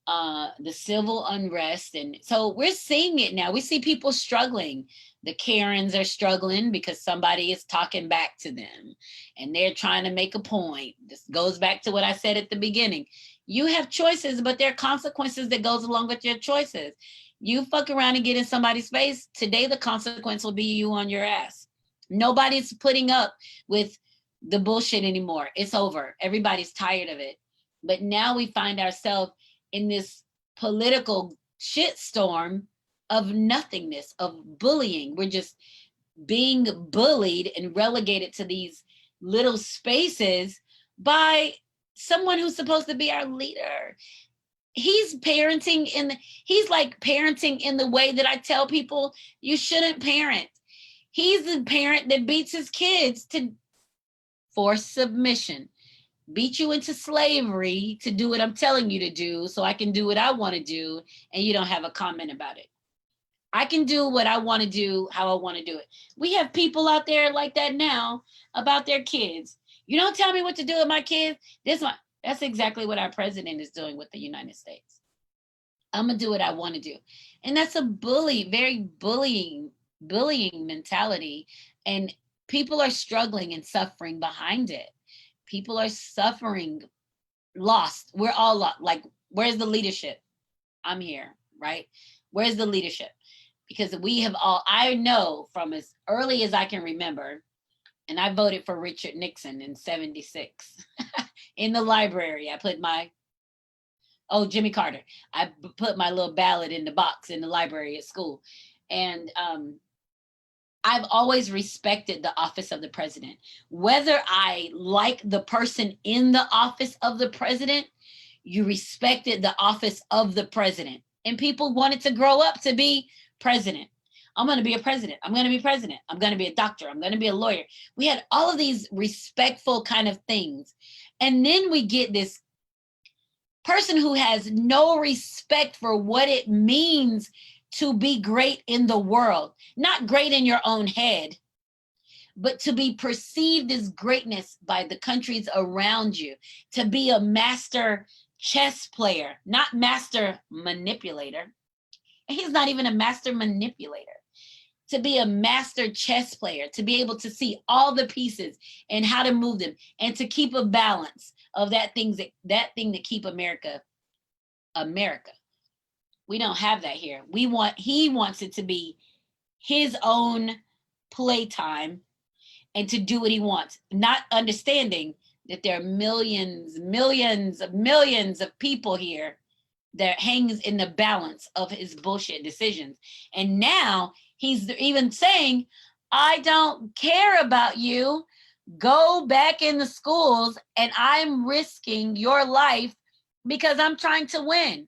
the civil unrest. And so we're seeing it now. We see people struggling. The Karens are struggling because somebody is talking back to them and they're trying to make a point. This goes back to what I said at the beginning. You have choices, but there are consequences that goes along with your choices. You fuck around and get in somebody's face, today the consequence will be you on your ass. Nobody's putting up with the bullshit anymore. It's over. Everybody's tired of it. But now we find ourselves in this political shitstorm of nothingness, of bullying. We're just being bullied and relegated to these little spaces by someone who's supposed to be our leader. He's like parenting in the way that I tell people you shouldn't parent. He's the parent that beats his kids to force submission, beat you into slavery to do what I'm telling you to do so I can do what I want to do and you don't have a comment about it. I can do what I want to do, how I want to do it. We have people out there like that now about their kids. You don't tell me what to do with my kids. That's exactly what our president is doing with the United States. I'm going to do what I want to do. And that's a very bullying mentality. And people are struggling and suffering behind it. People are suffering, lost. We're all lost. Like, where's the leadership? I'm here, right? Where's the leadership? Because I know from as early as I can remember, and I voted for Richard Nixon in 76. In the library, I put Jimmy Carter. I put my little ballot in the box in the library at school. And I've always respected the office of the president. Whether I like the person in the office of the president, you respected the office of the president. And people wanted to grow up to be president. I'm going to be a president. I'm going to be president. I'm going to be a doctor. I'm going to be a lawyer. We had all of these respectful kind of things. And then we get this person who has no respect for what it means to be great in the world, not great in your own head, but to be perceived as greatness by the countries around you, to be a master chess player, not master manipulator. He's not even a master manipulator. To be a master chess player, to be able to see all the pieces and how to move them, and to keep a balance of that thing that keep America. We don't have that here. He wants it to be his own playtime and to do what he wants, not understanding that there are millions of people here that hangs in the balance of his bullshit decisions. And now he's even saying, I don't care about you. Go back in the schools and I'm risking your life because I'm trying to win.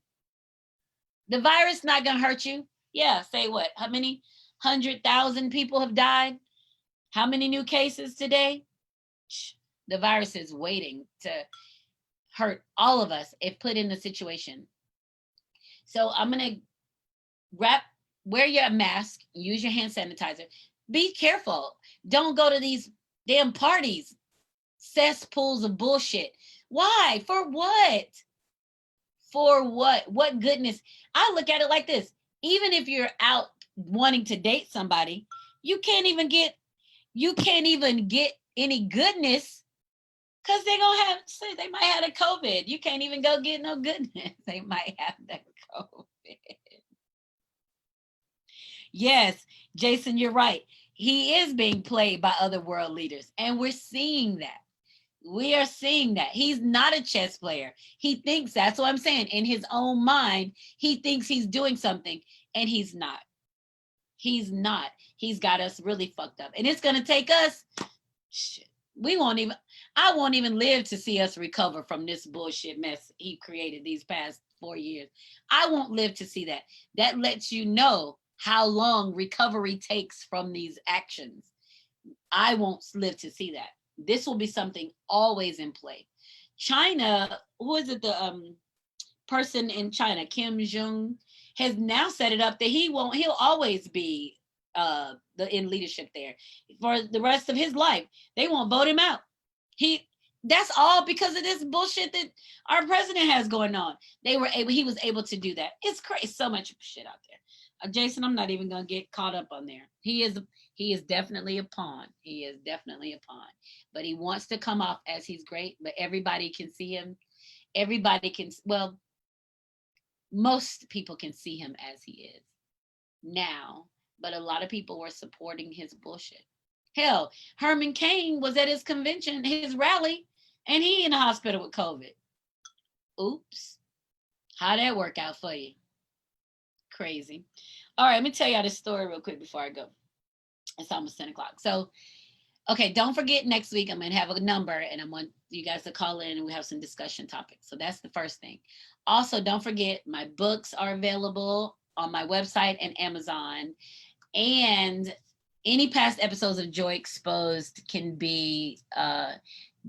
The virus not gonna hurt you. Yeah, say what? How many 100,000 people have died? How many new cases today? The virus is waiting to hurt all of us if put in the situation. So I'm gonna wear your mask, use your hand sanitizer. Be careful. Don't go to these damn parties, cesspools of bullshit. Why? For what? For what? What goodness? I look at it like this. Even if you're out wanting to date somebody, you can't even get any goodness because they're gonna have, say, they might have the COVID. You can't even go get no goodness. They might have the COVID. Yes, Jason, you're right. He is being played by other world leaders, and we're seeing that. We are seeing that. He's not a chess player. He thinks, that's what I'm saying, in his own mind, he thinks he's doing something, and he's not. He's not. He's got us really fucked up. And it's going to take us, shit, I won't even live to see us recover from this bullshit mess he created these past 4 years. I won't live to see that. That lets you know how long recovery takes from these actions. I won't live to see that. This will be something always in play. China, who is it, the person in China, Kim Jong, has now set it up that he'll always be in leadership there for the rest of his life. They won't vote him out. That's all because of this bullshit that our president has going on. He was able to do that. It's crazy. So much shit out there. Jason, I'm not even gonna get caught up on there. He is definitely a pawn. He is definitely a pawn. But he wants to come off as he's great, but everybody can see him. Most people can see him as he is now, but a lot of people were supporting his bullshit. Hell, Herman Cain was at his convention, his rally, and he in the hospital with COVID. Oops. How'd that work out for you? Crazy. All right, let me tell y'all this story real quick before I go. It's almost 10 o'clock. So, okay, don't forget next week I'm going to have a number and I want you guys to call in and we have some discussion topics. So that's the first thing. Also, don't forget my books are available on my website and Amazon. And any past episodes of Joy Exposed can be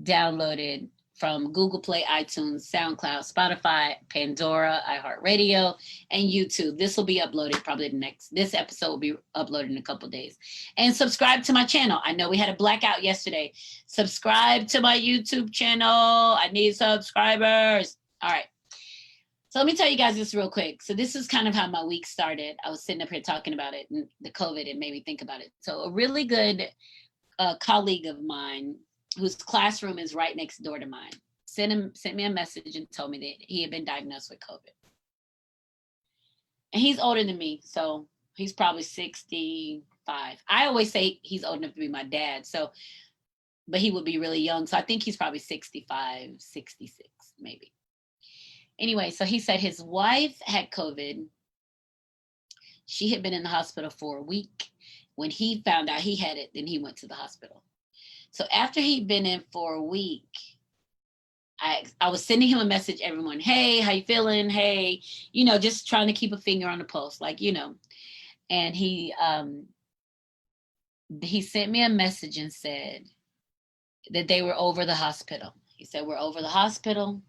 downloaded from Google Play, iTunes, SoundCloud, Spotify, Pandora, iHeartRadio, and YouTube. This will be uploaded probably this episode will be uploaded in a couple of days. And subscribe to my channel. I know we had a blackout yesterday. Subscribe to my YouTube channel. I need subscribers. All right. So let me tell you guys this real quick. So this is kind of how my week started. I was sitting up here talking about it and the COVID, it made me think about it. So a really good colleague of mine whose classroom is right next door to mine sent me a message and told me that he had been diagnosed with COVID. And he's older than me, so he's probably 65. I always say he's old enough to be my dad, but he would be really young. So I think he's probably 65, 66, maybe. Anyway, so he said his wife had COVID. She had been in the hospital for a week. When he found out he had it, then he went to the hospital. So after he'd been in for a week, I was sending him a message every morning. Hey, how you feeling? Hey, just trying to keep a finger on the pulse, And he sent me a message and said that they were over the hospital. He said, we're over the hospital.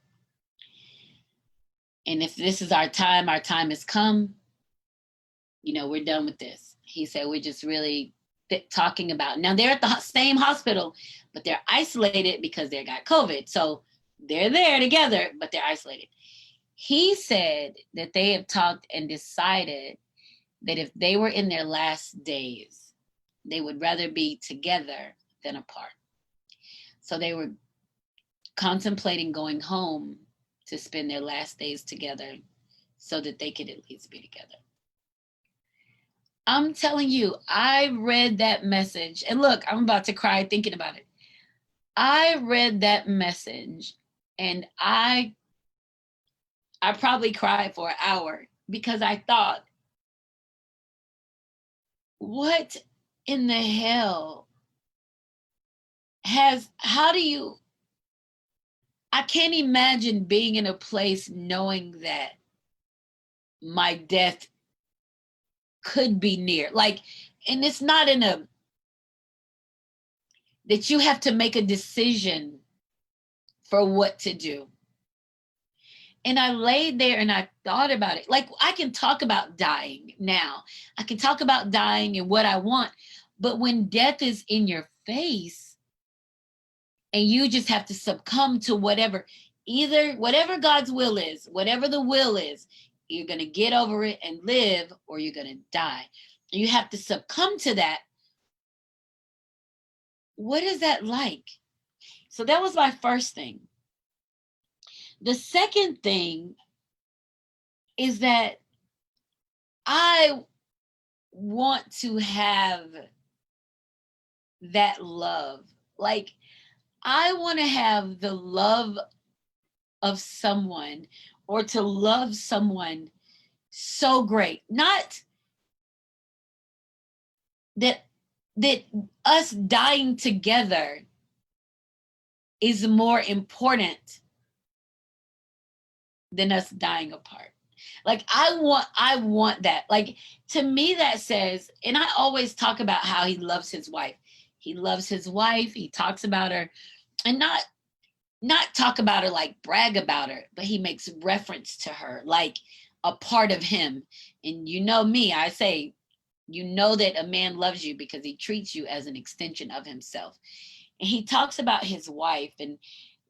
And if this is our time has come. We're done with this. He said, we're just really talking about, now they're at the same hospital, but they're isolated because they got COVID. So they're there together, but they're isolated. He said that they have talked and decided that if they were in their last days, they would rather be together than apart. So they were contemplating going home to spend their last days together so that they could at least be together. I'm telling you, I read that message, and look, I'm about to cry thinking about it. I read that message, and I probably cried for an hour because I thought, what in the hell how do you, I can't imagine being in a place knowing that my death could be near. Like, and it's not in a, that you have to make a decision for what to do. And I laid there and I thought about it. Like, I can talk about dying now. I can talk about dying and what I want. But when death is in your face and you just have to succumb to whatever, either whatever God's will is, whatever the will is, you're going to get over it and live, or you're going to die. You have to succumb to that. What is that like? So that was my first thing. The second thing is that I want to have that love. Like, I want to have the love of someone, or to love someone so great. Not that us dying together is more important than us dying apart. Like, I want that. Like, to me, that says, and I always talk about how he loves his wife. He loves his wife. He talks about her, and not talk about her like brag about her, but he makes reference to her like a part of him. And you know me, I say, you know that a man loves you because he treats you as an extension of himself. And he talks about his wife and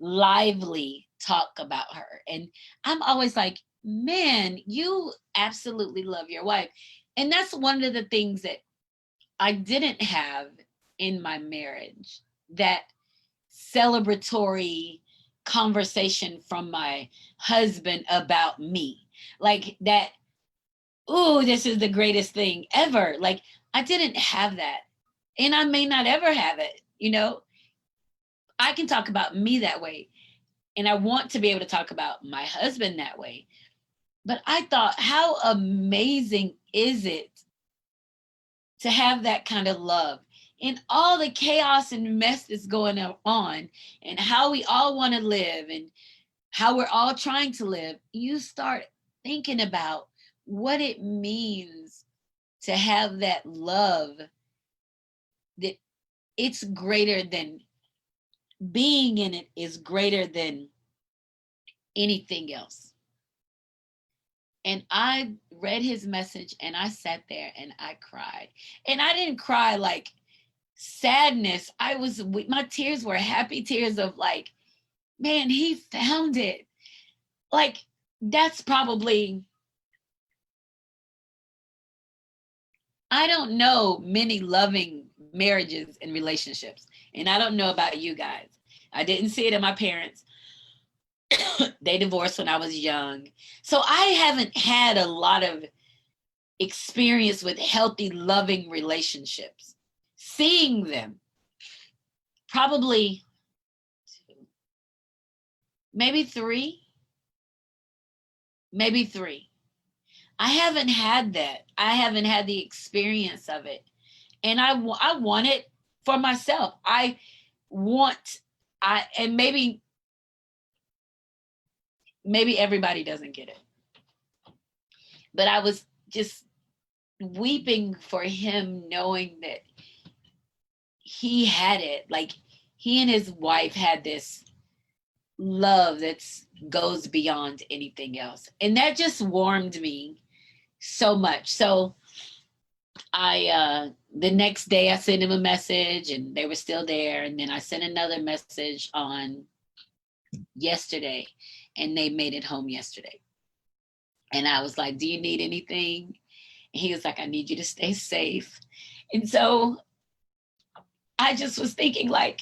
lively talk about her. And I'm always like, man, you absolutely love your wife. And that's one of the things that I didn't have in my marriage, that celebratory conversation from my husband about me. Like that, ooh, this is the greatest thing ever. Like, I didn't have that. And I may not ever have it, you know? I can talk about me that way. And I want to be able to talk about my husband that way. But I thought, how amazing is it to have that kind of love in all the chaos and mess that's going on, and how we all want to live and how we're all trying to live. You start thinking about what it means to have that love, that it's greater than, being in it is greater than anything else. And I read his message and I sat there and I cried. And I didn't cry like sadness. My tears were happy tears of like, man, he found it. Like, that's probably, I don't know many loving marriages and relationships. And I don't know about you guys. I didn't see it in my parents. They divorced when I was young. So I haven't had a lot of experience with healthy, loving relationships. Seeing them, probably two, maybe three. I haven't had that. I haven't had the experience of it. And I want it for myself. And maybe everybody doesn't get it. But I was just weeping for him, knowing that he had it. Like, he and his wife had this love that goes beyond anything else. And that just warmed me so much. So the next day I sent him a message and they were still there. And then I sent another message on yesterday, and they made it home yesterday. And I was like, do you need anything? And he was like, I need you to stay safe. And so I just was thinking, like,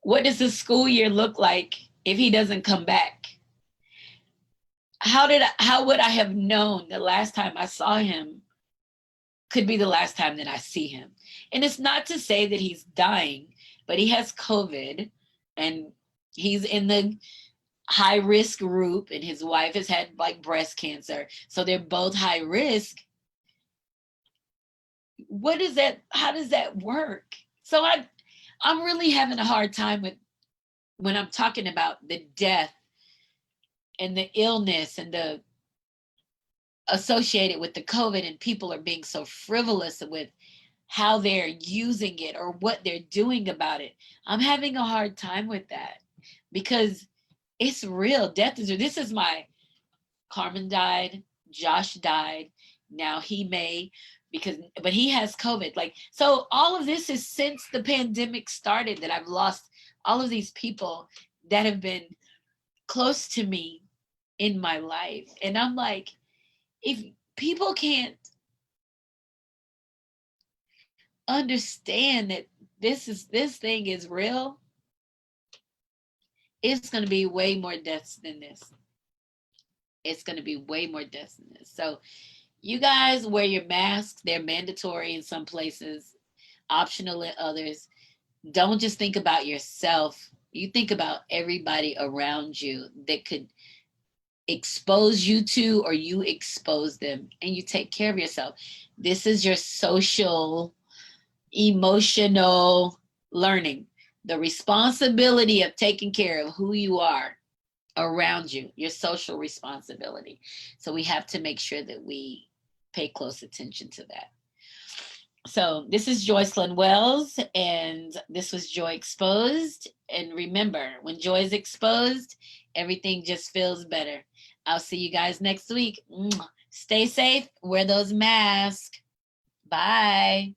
what does the school year look like if he doesn't come back? how would I have known the last time I saw him could be the last time that I see him? And it's not to say that he's dying, but he has COVID and he's in the high risk group, and his wife has had like breast cancer. So they're both high risk. What is that? How does that work? So I'm really having a hard time with when I'm talking about the death and the illness and the associated with the COVID, and people are being so frivolous with how they're using it or what they're doing about it. I'm having a hard time with that because it's real. Death is real. This is my Carmen died, Josh died. Now he may, but he has COVID. Like, so all of this is since the pandemic started that I've lost all of these people that have been close to me in my life. And I'm like, if people can't understand that this thing is real, it's going to be way more deaths than this. It's going to be way more deaths than this. So you guys wear your masks. They're mandatory in some places, optional in others. Don't just think about yourself. You think about everybody around you that could expose you to, or you expose them, and you take care of yourself. This is your social, emotional learning. The responsibility of taking care of who you are around you, your social responsibility. So we have to make sure that we pay close attention to that. So this is Joycelyn Wells, and this was Joy Exposed. And remember, when joy is exposed, everything just feels better. I'll see you guys next week. Stay safe. Wear those masks. Bye.